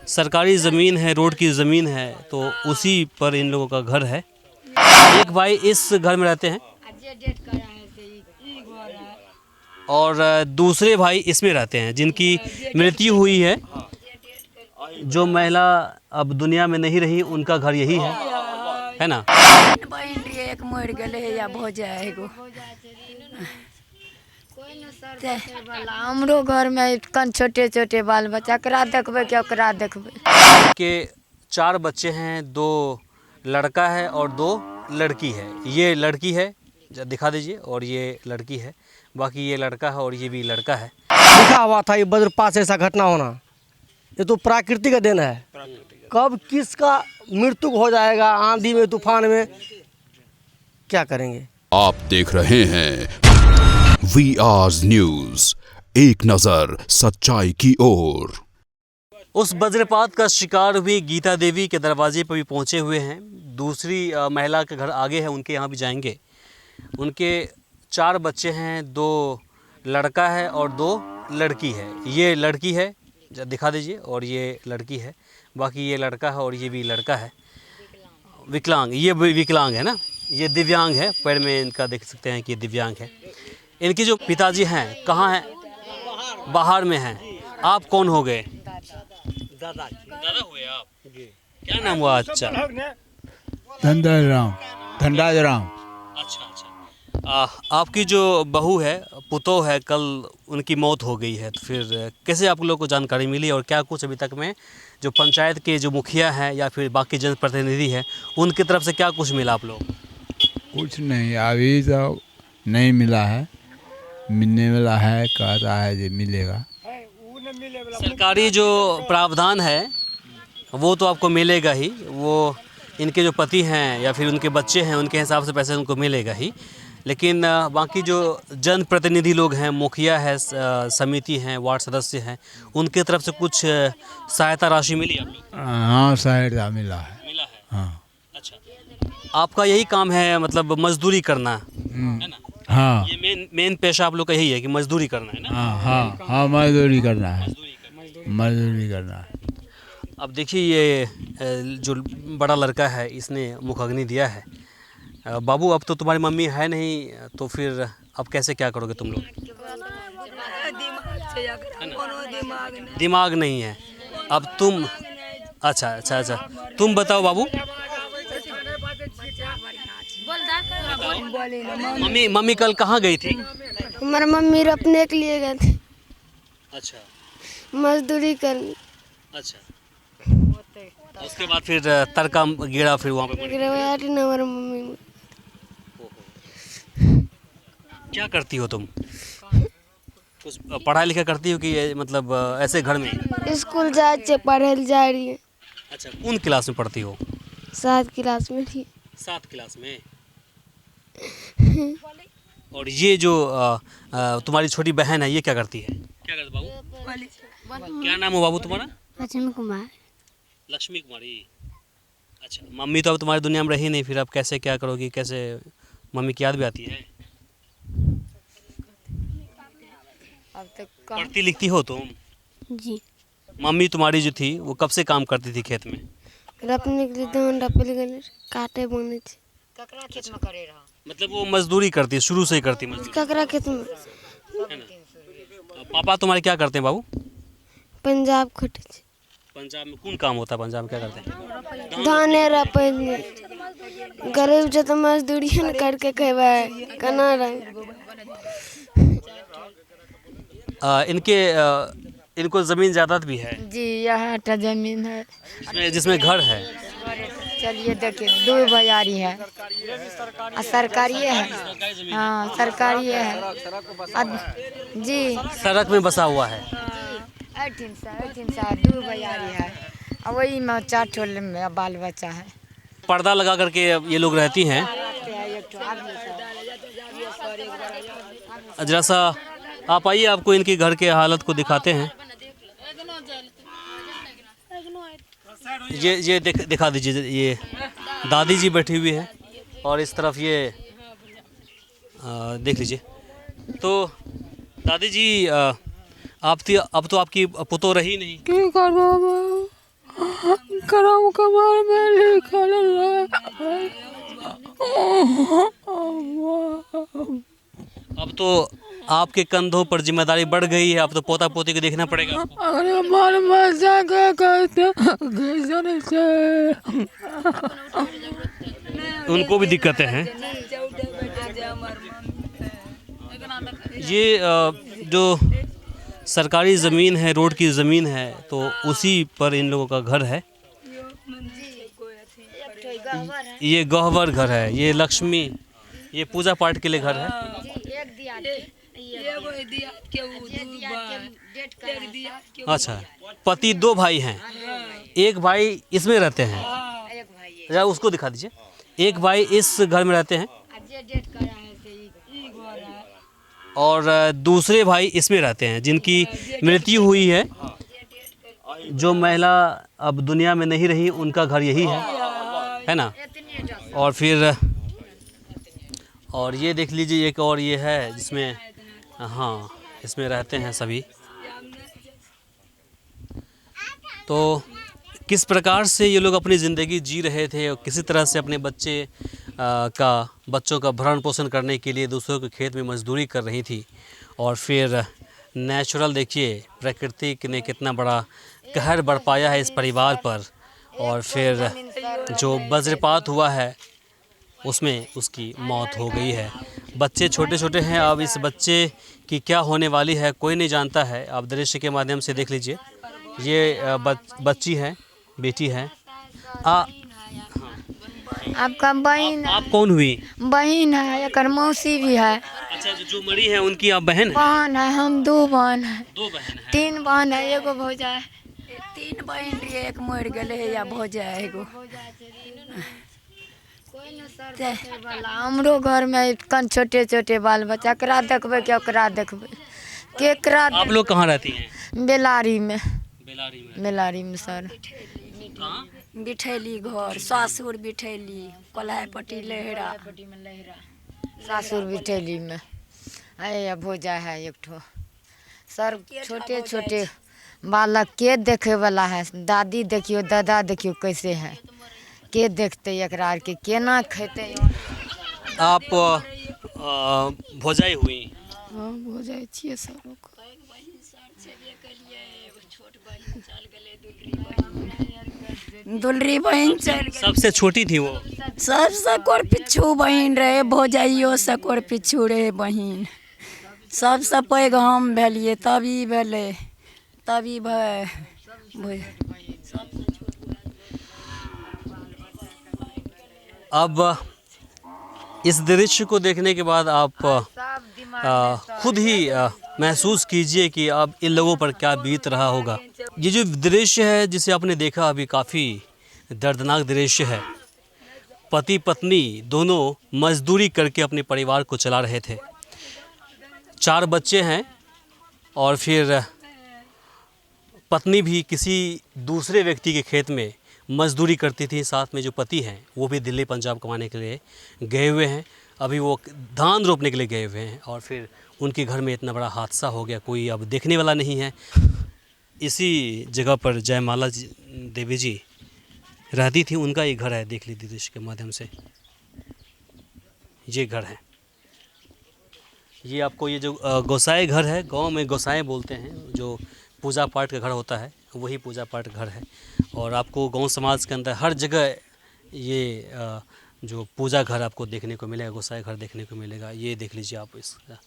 सरकारी ज़मीन है, रोड की ज़मीन है, तो उसी पर इन लोगों का घर है। एक भाई इस घर में रहते हैं और दूसरे भाई इसमें रहते हैं जिनकी मृत्यु हुई है। जो महिला अब दुनिया में नहीं रही, उनका घर यही है ना। बहन एक मर गए या भौजा एगो हमरो घर में कन छोटे छोटे बाल बच्चा, एकरा देखबे कि ओकरा देखबे। के 4 बच्चे हैं, 2 लड़का है और 2 लड़की है। ये लड़की है, दिखा दीजिए, और ये लड़की है। बाकी ये लड़का है और ये भी लड़का है। लिखा हुआ था ये वज्रपात से ऐसा घटना होना, ये तो प्रकृति का देन है। कब किसका मृत्यु हो जाएगा, आंधी में तूफान में, क्या करेंगे। आप देख रहे हैं VR न्यूज, एक नजर सच्चाई की ओर। उस वज्रपात का शिकार हुई गीता देवी के दरवाजे पर भी पहुंचे हुए हैं। दूसरी महिला के घर आगे है, उनके यहाँ भी जाएंगे। उनके 4 बच्चे हैं, 2 लड़का है और 2 लड़की है। ये लड़की है, दिखा दीजिए, और ये लड़की है। बाकी ये लड़का है और ये भी लड़का है। विकलांग, ये भी विकलांग है ना, ये दिव्यांग है। पैर में इनका देख सकते हैं कि दिव्यांग है। इनके जो पिताजी हैं कहाँ हैं? बाहर में हैं। आप कौन हो गए? दादा हुए आप। क्या नाम हुआ? अच्छा, धनराज। अच्छा। आपकी जो बहू है, पुतोह है, कल उनकी मौत हो गई है, तो फिर कैसे आप लोगों को जानकारी मिली और क्या कुछ अभी तक में जो पंचायत के जो मुखिया हैं या फिर बाकी जनप्रतिनिधि हैं उनकी तरफ से क्या कुछ मिला आप लोग? कुछ नहीं, अभी तो नहीं मिला है, मिलने वाला है, कहता है जो मिलेगा। सरकारी जो प्रावधान है वो तो आपको मिलेगा ही। वो इनके जो पति हैं या फिर उनके बच्चे हैं, उनके हिसाब से पैसे उनको मिलेगा ही। लेकिन बाकी जो जनप्रतिनिधि लोग हैं, मुखिया है, समिति हैं, वार्ड सदस्य हैं, उनके तरफ से कुछ सहायता राशि मिली आप लोग? हाँ, सहायता मिला है। मिला है। हाँ। अच्छा, आपका यही काम है, मतलब मजदूरी करना है ना? हाँ, ये मेन पेशा आप लोग का यही है कि मजदूरी करना है ना? हाँ, मजदूरी करना है, मजदूरी करना है। अब देखिए, ये जो बड़ा लड़का है, इसने मुखाग्नि दिया है। बाबू, अब तो तुम्हारी मम्मी है नहीं, तो फिर अब कैसे क्या करोगे तुम लोग? दिमाग नहीं है अब तुम। अच्छा, तुम बताओ बाबू। मम्मी कल कहाँ गई थी? हमारी मम्मी रखने के लिए गए थे। अच्छा, मजदूरी कर। अच्छा। उसके बाद फिर तड़का गिरा, फिर वहाँ पे हमारी मम्मी। क्या करती हो तुम? कुछ पढ़ाई लिखा करती हो कि मतलब ऐसे घर में? स्कूल जाए, पढ़े जा रही है। अच्छा, कौन क्लास में पढ़ती हो? 7 क्लास में थी। 7 क्लास में। और ये जो तुम्हारी छोटी बहन है, ये क्या करती है? क्या करती बाबू? क्या नाम हो बाबू तुम्हारा? लक्ष्मी कुमार। लक्ष्मी कुमारी। अच्छा, मम्मी तो अब तुम्हारी दुनिया में रही नहीं, फिर अब कैसे क्या करोगी? कैसे मम्मी की याद भी आती है? अब तक पढ़ती लिखती हो तुम? जी। मम्मी तुम्हारी जो थी वो कब से काम करती थी खेत में? रपने के लिए धान रपल गए, काटे बोने थे। ककरा खेत में करे रहा, मतलब वो मजदूरी करती, शुरू से ही करती मजदूरी, ककरा खेत में। है ना? पापा तुम्हारे क्या करते हैं बाबू? पंजाब खटे थे। पंजाब में कौन काम होता है? पंजाब में क्या करते हैं? धाने रपल गरीब जो तो मजदूरी करके खेबे कना रहे। इनको ज़मीन जायदाद भी है जी। यह आटा जमीन है जिसमें घर है। चलिए देखिए, 2 भैयारी है, सरकारी है। हाँ, सरकारी है जी। सड़क में बसा हुआ है। 2 भैयारी है, वही में 4 टोले में बाल बच्चा है। पर्दा लगा करके ये लोग रहती हैं। जरा सा आप आइए, आपको इनके घर के हालत को दिखाते हैं। ये दिखा दीजिए। ये दादी जी बैठी हुई है और इस तरफ ये देख लीजिए। तो दादी जी, अब तो आपकी पुतोह रही नहीं, करम कमर में लिखल अब तो आपके कंधों पर जिम्मेदारी बढ़ गई है, अब तो पोता पोती को देखना पड़ेगा आपको। अरे मन मजा के कहते कैसन से उनको भी दिक्कतें हैं। ये जो सरकारी ज़मीन है, रोड की ज़मीन है, तो उसी पर इन लोगों का घर है। ये गहवर घर है, ये लक्ष्मी, ये पूजा पाठ के लिए घर है। अच्छा, पति 2 भाई हैं, एक भाई इसमें रहते हैं, जरा उसको दिखा दीजिए। एक भाई इस घर में रहते हैं और दूसरे भाई इसमें रहते हैं, जिनकी मृत्यु हुई है। जो महिला अब दुनिया में नहीं रही, उनका घर यही है ना। और फिर और ये देख लीजिए, एक और ये है जिसमें, हाँ, इसमें रहते हैं सभी। तो किस प्रकार से ये लोग अपनी ज़िंदगी जी रहे थे और किसी तरह से अपने बच्चों का भरण पोषण करने के लिए दूसरों के खेत में मजदूरी कर रही थी। और फिर नेचुरल, देखिए प्रकृति ने कितना बड़ा कहर बरपाया है इस परिवार पर। और फिर जो वज्रपात हुआ है उसमें उसकी मौत हो गई है। बच्चे छोटे छोटे हैं, अब इस बच्चे की क्या होने वाली है कोई नहीं जानता है। आप दृश्य के माध्यम से देख लीजिए, ये बच्ची है, बेटी है। आपका बहन, आप कौन हुई? बहन है, एक मौसी भी है। अच्छा, जो मरी है उनकी आप बहन है? बहन है, हम 2 बहन है। 2 बहन है। 3 बहन है, एगो भौजा है। 3 बहन रही, एक मर गए या भौजा एगो। हमरो घर में कन छोटे छोटे बाल बच्चा, एकरा देखबे कि ओकरा देखबे, केकरा। आप लोग कहाँ रहती हैं? बेलारी में। बेलारी में सर। बिठैली घर, सासुर बिठैली, कोल्हापट्टी लहरा। सासुर बिठैली में है, भौजा है एक ठो। सर छोटे छोटे बालक के देखे वाला है। दादी देखियो, दादा देखियो कैसे है, के देखते एकरा के, केना खेते। आप भौजाई हुई? हाँ, भौजाई छिए सर। दुलरी बहन चल, सबसे छोटी थी वो? सब सकोर पिछू बहन रहे, भौजाइयो सकोर पिछू रहे बहन। सबसे पैघ हम भेलिए, तभी भेले, तभी अब इस दृश्य को देखने के बाद आप खुद ही महसूस कीजिए कि अब इन लोगों पर क्या बीत रहा होगा। ये जो दृश्य है जिसे आपने देखा अभी, काफ़ी दर्दनाक दृश्य है। पति पत्नी दोनों मजदूरी करके अपने परिवार को चला रहे थे। 4 बच्चे हैं और फिर पत्नी भी किसी दूसरे व्यक्ति के खेत में मजदूरी करती थी। साथ में जो पति हैं वो भी दिल्ली पंजाब कमाने के लिए गए हुए हैं। अभी वो धान रोपने के लिए गए हुए हैं और फिर उनके घर में इतना बड़ा हादसा हो गया, कोई अब देखने वाला नहीं है। इसी जगह पर जयमाला देवी जी रहती थी, उनका ये घर है। देख लीजिए दृश्य के माध्यम से, ये घर है। ये आपको ये जो गोसाई घर है, गांव में गोसाई बोलते हैं, जो पूजा पाठ का घर होता है, वही पूजा पाठ घर है। और आपको गांव समाज के अंदर हर जगह ये जो पूजा घर आपको देखने को मिलेगा, गोसाई घर देखने को मिलेगा। ये देख लीजिए आप, इसका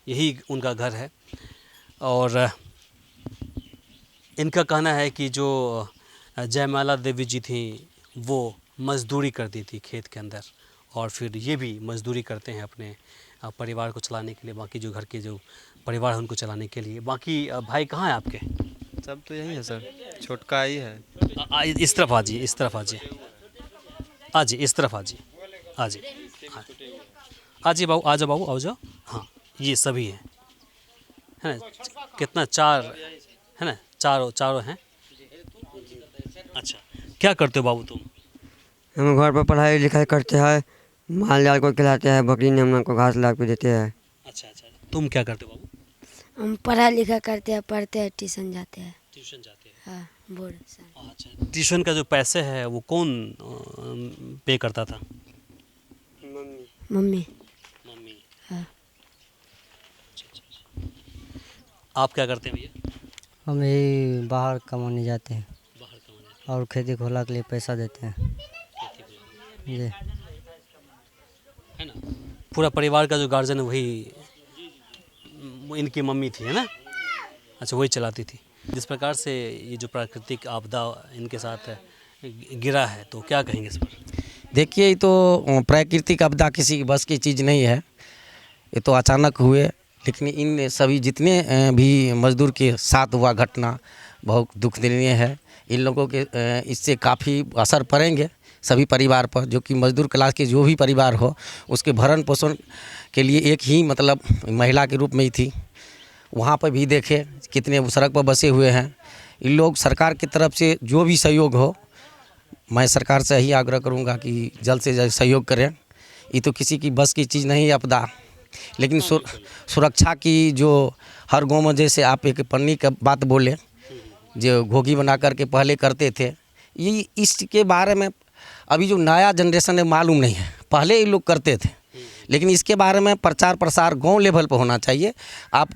यही उनका घर है। और इनका कहना है कि जो जयमाला देवी जी थी वो मज़दूरी करती थी खेत के अंदर, और फिर ये भी मज़दूरी करते हैं अपने परिवार को चलाने के लिए, बाकी जो घर के जो परिवार है उनको चलाने के लिए। बाकी भाई कहाँ हैं आपके? सब तो यही है सर, छोटका ही है। इस तरफ आ जाइए, इस तरफ आ जाइए, आ जाइए, इस तरफ आ जाइए, आ जाइए, आ जाइए बाबू, आ जाओ बाबू, आ जाओ। हाँ, ये सभी हैं, है ना? कितना, 4 है ना? चारों हैं। अच्छा, क्या करते हो बाबू तुम? हम घर पर पढ़ाई लिखाई करते हैं, माल जाल को खिलाते हैं, बकरी ने हम लोग को घास ला के देते हैं। अच्छा, तुम क्या करते हो बाबू? हम पढ़ा लिखा करते हैं, पढ़ते हैं, ट्यूशन जाते हैं। ट्यूशन जाते हैं? हाँ, बोर्ड अच्छा, ट्यूशन का जो पैसे है वो कौन पे करता था? मम्मी। मम्मी। हाँ। आप क्या करते हैं भैया? हम यही बाहर कमाने जाते हैं बाहर कमाने। और खेती खोला के लिए पैसा देते हैं जी। है ना, पूरा परिवार का जो गार्जियन है वही इनकी मम्मी थी, है ना? अच्छा, वही चलाती थी। जिस प्रकार से ये जो प्राकृतिक आपदा इनके साथ गिरा है, तो क्या कहेंगे इस पर? देखिए, ये तो प्राकृतिक आपदा किसी की बस की चीज़ नहीं है, ये तो अचानक हुए। लेकिन इन सभी जितने भी मजदूर के साथ हुआ घटना बहुत दुख देनीय है। इन लोगों के इससे काफ़ी असर पड़ेंगे सभी परिवार पर, जो कि मजदूर क्लास के जो भी परिवार हो उसके भरण पोषण के लिए एक ही मतलब महिला के रूप में ही थी। वहाँ पर भी देखे कितने सड़क पर बसे हुए हैं। इन लोग सरकार की तरफ से जो भी सहयोग हो, मैं सरकार से ही आग्रह करूँगा कि जल्द से जल्द सहयोग करें। ये तो किसी की बस की चीज़ नहीं है आपदा, लेकिन सुरक्षा की जो हर गांव में, जैसे आप एक पन्नी का बात बोले जो घोगी बना करके पहले करते थे, ये इसके बारे में अभी जो नया जनरेशन है मालूम नहीं है। पहले ये लोग करते थे, लेकिन इसके बारे में प्रचार प्रसार गांव लेवल पर होना चाहिए। आप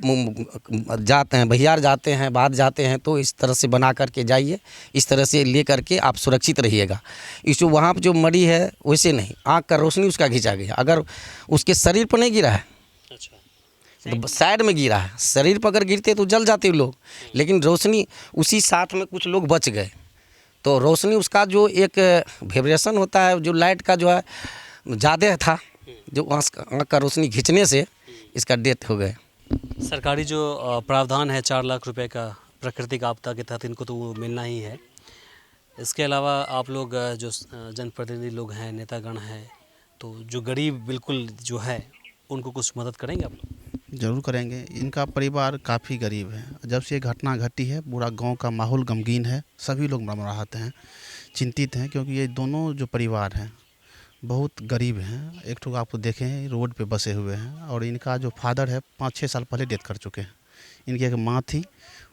जाते हैं बहियार जाते हैं, बाद जाते हैं, तो इस तरह से बना करके जाइए, इस तरह से ले करके आप सुरक्षित रहिएगा। इस जो वहाँ पर जो मरी है वैसे नहीं, आँख का रोशनी उसका खींचा गया। अगर उसके शरीर पर नहीं गिरा है तो साइड में गिरा है, शरीर पर अगर गिरते तो जल जाते लोग, लेकिन रोशनी उसी साथ में कुछ लोग बच गए। तो रोशनी उसका जो एक वाइब्रेशन होता है, जो लाइट का जो है ज़्यादा था, जो आँख का रोशनी खींचने से इसका डेथ हो गए। सरकारी जो प्रावधान है 4 लाख रुपए का प्राकृतिक आपदा के तहत, इनको तो वो मिलना ही है। इसके अलावा आप लोग जो जनप्रतिनिधि लोग हैं, नेतागण हैं, तो जो गरीब बिल्कुल जो है उनको कुछ मदद करेंगे आप लोग? ज़रूर करेंगे। इनका परिवार काफ़ी गरीब है। जब से ये घटना घटी है पूरा गांव का माहौल गमगीन है, सभी लोग मरमराहते हैं, चिंतित हैं, क्योंकि ये दोनों जो परिवार हैं बहुत गरीब हैं। एक ठो आपको देखें रोड पे बसे हुए हैं, और इनका जो फादर है 5-6 साल पहले डेथ कर चुके हैं। इनकी एक माँ थी,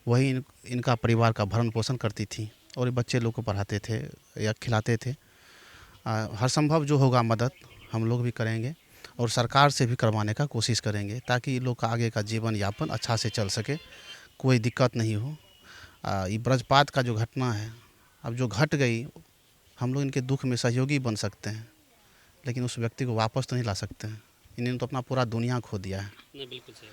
वही इनका परिवार का भरण पोषण करती थी, और ये बच्चे लोग को पढ़ाते थे या खिलाते थे। हर संभव जो होगा मदद हम लोग भी करेंगे, और सरकार से भी करवाने का कोशिश करेंगे, ताकि लोग का आगे का जीवन यापन अच्छा से चल सके, कोई दिक्कत नहीं हो। ये वज्रपात का जो घटना है, अब जो घट गई, हम लोग इनके दुख में सहयोगी बन सकते हैं, लेकिन उस व्यक्ति को वापस तो नहीं ला सकते हैं। इन्होंने तो अपना पूरा दुनिया खो दिया है। नहीं, बिल्कुल सही।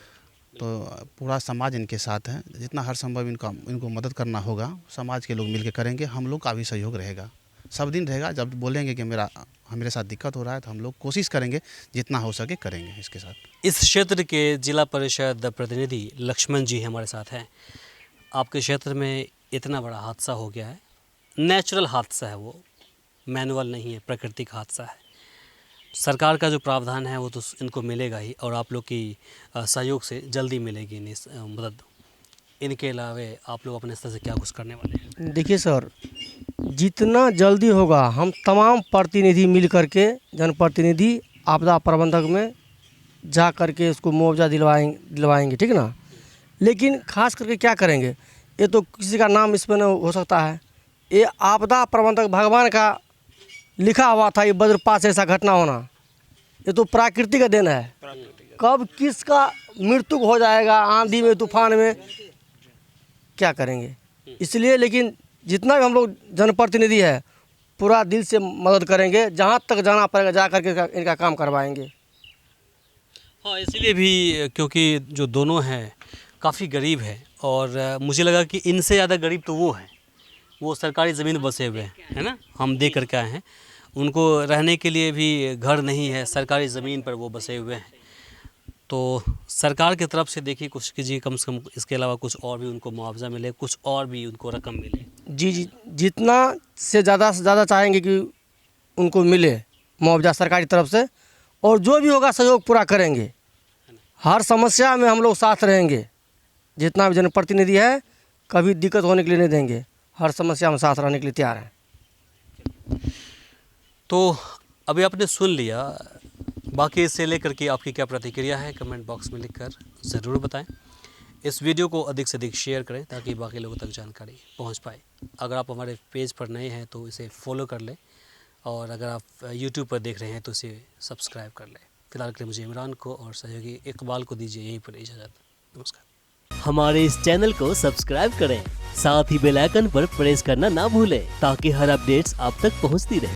तो पूरा समाज इनके साथ है। जितना हर संभव इनको मदद करना होगा, समाज के लोग मिलकर करेंगे। हम लोग का भी सहयोग रहेगा, सब दिन रहेगा। जब बोलेंगे कि मेरे साथ दिक्कत हो रहा है, तो हम लोग कोशिश करेंगे जितना हो सके करेंगे इसके साथ। इस क्षेत्र के जिला परिषद प्रतिनिधि लक्ष्मण जी हमारे साथ हैं। आपके क्षेत्र में इतना बड़ा हादसा हो गया है, नेचुरल हादसा है, वो मैनुअल नहीं है, प्राकृतिक हादसा है। सरकार का जो प्रावधान है वो तो इनको मिलेगा ही, और आप लोग की सहयोग से जल्दी मिलेगी मदद। इनके अलावा आप लोग अपने स्तर से क्या कुछ करने वाले हैं? देखिए सर, जितना जल्दी होगा हम तमाम प्रतिनिधि मिल करके, जनप्रतिनिधि आपदा प्रबंधक में जा करके उसको मुआवजा दिलवाएंगे, ठीक ना। लेकिन खास करके क्या करेंगे, ये तो किसी का नाम इसमें न हो सकता है। ये आपदा प्रबंधक भगवान का लिखा हुआ था, ये वज्रपात ऐसा घटना होना, ये तो प्रकृति का देन है। कब किसका मृत्यु हो जाएगा आंधी में, तूफान में, क्या करेंगे। इसलिए लेकिन जितना भी हम लोग जनप्रतिनिधि है पूरा दिल से मदद करेंगे, जहाँ तक जाना पड़ेगा जा करके इनका काम करवाएंगे। हाँ, इसलिए भी क्योंकि जो दोनों हैं काफ़ी गरीब है, और मुझे लगा कि इनसे ज़्यादा गरीब तो वो हैं, वो सरकारी ज़मीन बसे हुए हैं, है ना। हम देख करके आए हैं, उनको रहने के लिए भी घर नहीं है, सरकारी ज़मीन पर वो बसे हुए हैं। तो सरकार की तरफ से देखिए कुछ कीजिए, कम से कम इसके अलावा कुछ और भी उनको मुआवजा मिले, कुछ और भी उनको रकम मिले। जी, जितना से ज़्यादा चाहेंगे कि उनको मिले मुआवजा सरकारी तरफ से, और जो भी होगा सहयोग पूरा करेंगे। हर समस्या में हम लोग साथ रहेंगे, जितना भी जनप्रतिनिधि है कभी दिक्कत होने के लिए नहीं देंगे, हर समस्या में साथ रहने के लिए तैयार हैं। तो अभी आपने सुन लिया, बाकी इससे लेकर के आपकी क्या प्रतिक्रिया है कमेंट बॉक्स में लिखकर ज़रूर बताएं। इस वीडियो को अधिक से अधिक शेयर करें ताकि बाकी लोगों तक जानकारी पहुंच पाए। अगर आप हमारे पेज पर नए हैं तो इसे फॉलो कर लें और अगर आप यूट्यूब पर देख रहे हैं तो इसे सब्सक्राइब कर लें। फिलहाल के लिए मुझे इमरान को और सहयोगी इकबाल को दीजिए यहीं पर इजाज़त। नमस्कार। हमारे इस चैनल को सब्सक्राइब करें, साथ ही बेल आइकन पर प्रेस करना ना भूलें ताकि हर अपडेट्स आप तक पहुंचती रहे।